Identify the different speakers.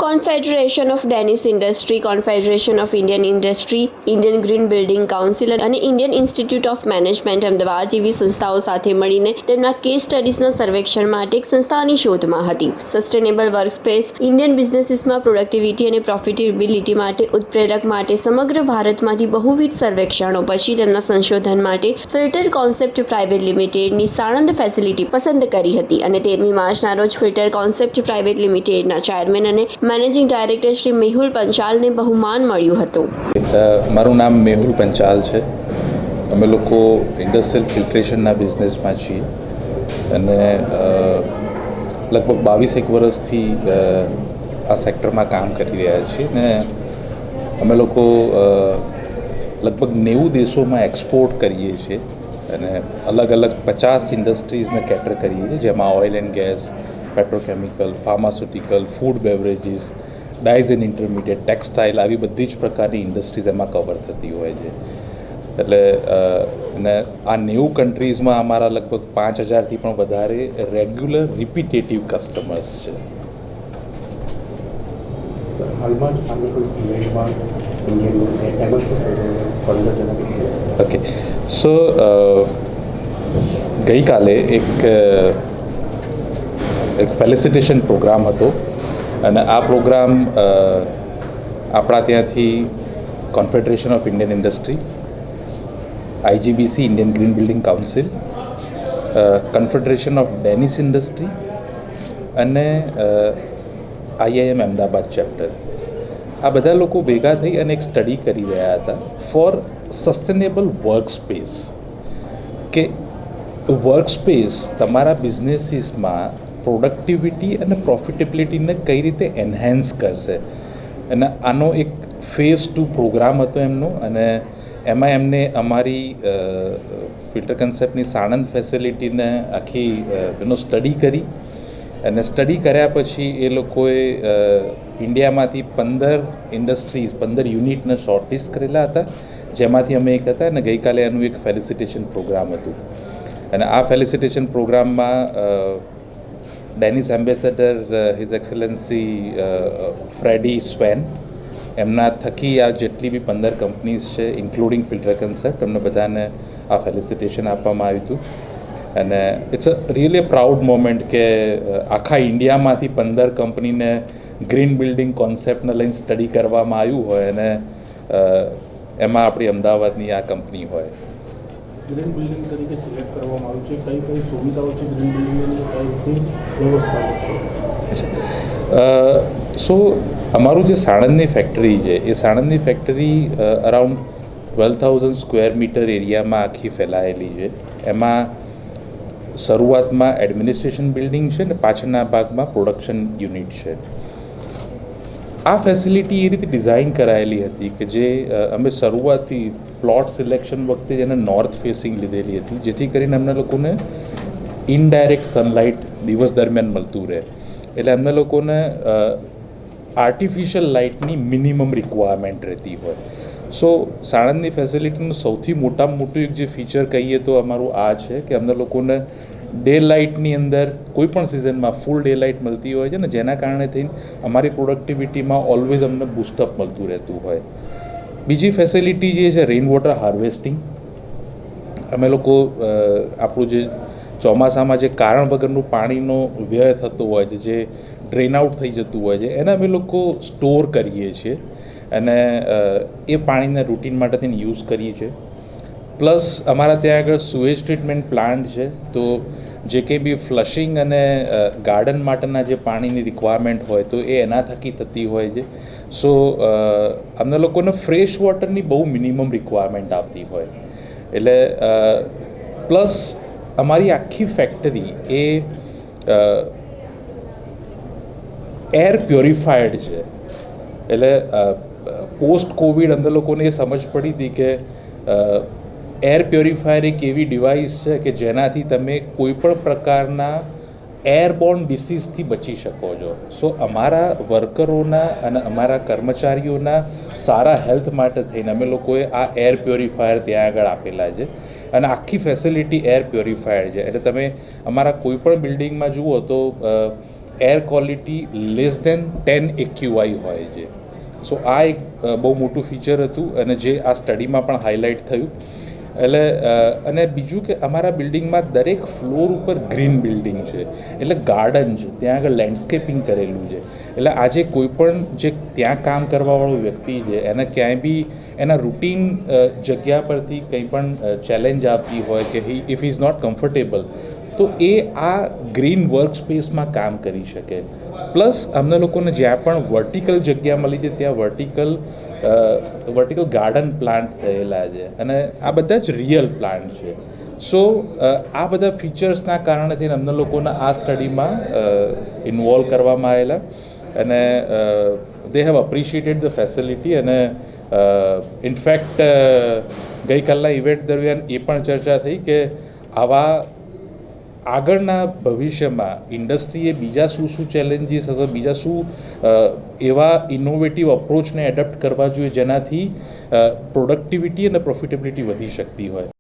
Speaker 1: Confederation of Danish industry, confederation of Indian industry, Indian green building council અને Indian institute of management Ahmedabad જેવી સંસ્થાઓ સાથે મળીને તેમના કેસ સ્ટડીઝના સર્વેક્ષણ માટે એક સંસ્થાની શોધમાં હતી. સસ્ટેનેબલ વર્કસ્પેસ ઇન્ડિયન બિઝનેસીસમાં પ્રોડક્ટિવિટી અને પ્રોફિટેબિલિટી માટે ઉત્પ્રેરક માટે સમગ્ર ભારતમાંથી બહુવિધ સર્વેક્ષણો પછી તેમના સંશોધન માટે ફિલ્ટર કોન્સેપ્ટ પ્રાઇવેટ લિમિટેડની સાણંદ ફેસિલિટી પસંદ કરી હતી અને 13મી માર્ચના રોજ ફિલ્ટર કોન્સેપ્ટ પ્રાઇવેટ લિમિટેડના ચેરમેન અને મેનેજિંગ ડાયરેક્ટર શ્રી મેહુલ પંચાલને બહુમાન મળ્યું હતું.
Speaker 2: મારું નામ મેહુલ પંચાલ છે. અમે લોકો ઇન્ડસ્ટ્રીયલ ફિલ્ટ્રેશનના બિઝનેસમાં છીએ અને લગભગ 22 વર્ષથી આ સેક્ટરમાં કામ કરી રહ્યા છીએ ને અમે લોકો લગભગ 90 દેશોમાં એક્સપોર્ટ કરીએ છીએ અને અલગ અલગ 50 ઇન્ડસ્ટ્રીઝને કેટર કરીએ છીએ, જેમાં oil and gas, petrochemical, pharmaceutical, food beverages, dyes and intermediate, textile, આવી બધી જ પ્રકારની ઇન્ડસ્ટ્રીઝ એમાં કવર થતી હોય છે. એટલે અને આ 90 કન્ટ્રીઝમાં અમારા લગભગ 5000થી પણ વધારે રેગ્યુલર રિપીટેટિવ કસ્ટમર્સ છે. ઓકે, સો ગઈકાલે એક ફેલિસિટેશન પ્રોગ્રામ હતો અને આ પ્રોગ્રામ આપણા ત્યાંથી confederation of Indian industry, IGBC Indian green building council, confederation of Danish industry અને IIM અમદાવાદ ચેપ્ટર, આ બધા લોકો ભેગા થઈ અને એક સ્ટડી કરી રહ્યા હતા ફોર સસ્ટેનેબલ વર્ક સ્પેસ, કે વર્ક સ્પેસ તમારા બિઝનેસીસમાં પ્રોડક્ટિવિટી અને પ્રોફિટેબિલિટીને કઈ રીતે એન્હાન્સ કરશે. અને આનો એક ફેઝ 2 પ્રોગ્રામ હતો એમનો અને એમાં એમને અમારી ફિલ્ટર કન્સેપ્ટની સાણંદ ફેસિલિટીને આખી સ્ટડી કરી અને સ્ટડી કર્યા પછી એ લોકોએ ઇન્ડિયામાંથી 15 ઇન્ડસ્ટ્રીઝ, 15 યુનિટને શોર્ટલિસ્ટ કરેલા હતા, જેમાંથી અમે એક હતા અને ગઈકાલે એનું એક ફેલિસિટેશન પ્રોગ્રામ હતું. અને આ ફેલિસિટેશન પ્રોગ્રામમાં Danish ambassador his excellency Freddy Svane, એમના થકી આ જેટલી બી 15 કંપનીઝ છે ઇન્ક્લુડિંગ ફિલ્ટર કન્સેપ્ટ, એમને બધાને આ ફેલિસિટેશન આપવામાં આવ્યું હતું. અને it's a really proud moment કે આખા ઇન્ડિયામાંથી 15 કંપનીને ગ્રીન બિલ્ડિંગ કોન્સેપ્ટને લઈને સ્ટડી કરવામાં આવ્યું હોય અને એમાં આપણી અમદાવાદની આ કંપની હોય.
Speaker 3: ગ્રીન બિલ્ડિંગ તરીકે સિલેક્ટ કરવામાં આવ્યું છે, કઈ કઈ સુવિધાઓ છે ગ્રીન બિલ્ડિંગની, કઈ વ્યવસ્થાઓ છે?
Speaker 2: સો અમારું જે સાણંદની ફેક્ટરી છે એ સાણંદની ફેક્ટરી અરાઉન્ડ 12,000 સ્ક્વેર મીટર એરિયામાં આખી ફેલાયેલી છે. એમાં શરૂઆતમાં એડમિનિસ્ટ્રેશન બિલ્ડિંગ છે ને પાછળના ભાગમાં પ્રોડક્શન યુનિટ છે. આ ફેસિલિટી એ રીતે ડિઝાઇન કરાયેલી હતી કે જે અમે શરૂઆતથી પ્લોટ સિલેક્શન વખતે જેને નોર્થ ફેસિંગ લીધેલી હતી, જેથી કરીને અમને લોકોને ઇનડાયરેક્ટ સનલાઇટ દિવસ દરમિયાન મળતું રહે. એટલે અમને લોકોને આર્ટિફિશિયલ લાઇટની મિનિમમ રિક્વાયરમેન્ટ રહેતી હોય. સો સાણંદની ફેસિલિટીનું સૌથી મોટામાં મોટું એક જે ફીચર કહીએ તો અમારું આ છે કે અમને લોકોને ડે લાઇટની અંદર કોઈ પણ સિઝનમાં ફૂલ ડે લાઇટ મળતી હોય છે ને, જેના કારણે થઈને અમારી પ્રોડક્ટિવિટીમાં ઓલવેઝ અમને બૂસ્ટઅપ મળતું રહેતું હોય. બીજી ફેસિલિટી જે છે રેઇન વોટર હાર્વેસ્ટિંગ. અમે લોકો આપણું જે ચોમાસામાં જે કારણ વગરનું પાણીનો વ્યય થતો હોય છે, જે ડ્રેન આઉટ થઈ જતું હોય છે, એને અમે લોકો સ્ટોર કરીએ છીએ અને એ પાણીને રૂટીન માટે થઈને યુઝ કરીએ છીએ. પ્લસ અમારા ત્યાં આગળ સુએજ ટ્રીટમેન્ટ પ્લાન્ટ છે, તો જે કંઈ બી ફ્લશિંગ અને ગાર્ડન માટેના જે પાણીની રિક્વાયરમેન્ટ હોય તો એ એના થકી થતી હોય છે. સો અમને લોકોને ફ્રેશ વોટરની બહુ મિનિમમ રિક્વાયરમેન્ટ આવતી હોય. એટલે પ્લસ અમારી આખી ફેક્ટરી એ એર પ્યોરિફાઈડ છે. એટલે પોસ્ટ કોવિડ અંદર લોકોને એ સમજ પડી હતી કે એર પ્યોરિફાયર એક એવી ડિવાઇસ છે કે જેનાથી તમે કોઈપણ પ્રકારના એરબોર્ન ડિસીઝથી બચી શકો છો. સો અમારા વર્કરોના અને અમારા કર્મચારીઓના સારા હેલ્થ માટે થઈને અમે લોકોએ આ એર પ્યોરિફાયર ત્યાં આગળ આપેલા છે અને આખી ફેસિલિટી એર પ્યોરિફાયર છે. એટલે તમે અમારા કોઈપણ બિલ્ડિંગમાં જુઓ તો air quality less than 10 AQI હોય છે. સો આ એક બહુ મોટું ફીચર હતું અને જે આ સ્ટડીમાં પણ હાઇલાઇટ થયું. એટલે અને બીજું કે અમારા બિલ્ડિંગમાં દરેક ફ્લોર ઉપર ગ્રીન બિલ્ડિંગ છે, એટલે ગાર્ડન છે, ત્યાં આગળ લેન્ડસ્કેપિંગ કરેલું છે. એટલે આજે કોઈ પણ જે ત્યાં કામ કરવાવાળો વ્યક્તિ છે એને ક્યાંય બી એના રૂટીન જગ્યા પરથી કંઈ પણ ચેલેન્જ આવતી હોય કે ઇફ ઇઝ નોટ કમ્ફર્ટેબલ, તો એ આ ગ્રીન વર્ક સ્પેસમાં કામ કરી શકે. પ્લસ અમને લોકોને જ્યાં પણ વર્ટિકલ જગ્યા મળી છે ત્યાં વર્ટિકલ ગાર્ડન પ્લાન્ટ થયેલા છે અને આ બધા જ રિયલ પ્લાન્ટ છે. સો આ બધા ફીચર્સના કારણેથી અમને લોકોના આ સ્ટડીમાં ઇન્વોલ્વ કરવામાં આવેલા અને દે હેવ અપ્રિશિએટેડ ધ ફેસિલિટી. અને ઇનફેક્ટ ગઈકાલના ઇવેન્ટ દરમિયાન એ પણ ચર્ચા થઈ કે આવા આગળના ભવિષ્યમાં ઇન્ડસ્ટ્રીએ બીજા શું ચેલેન્જીસ અથવા બીજા શું એવા ઇનોવેટિવ અપ્રોચને એડપ્ટ કરવા જોઈએ જેનાથી પ્રોડક્ટિવિટી અને પ્રોફિટેબિલિટી વધી શકતી હોય.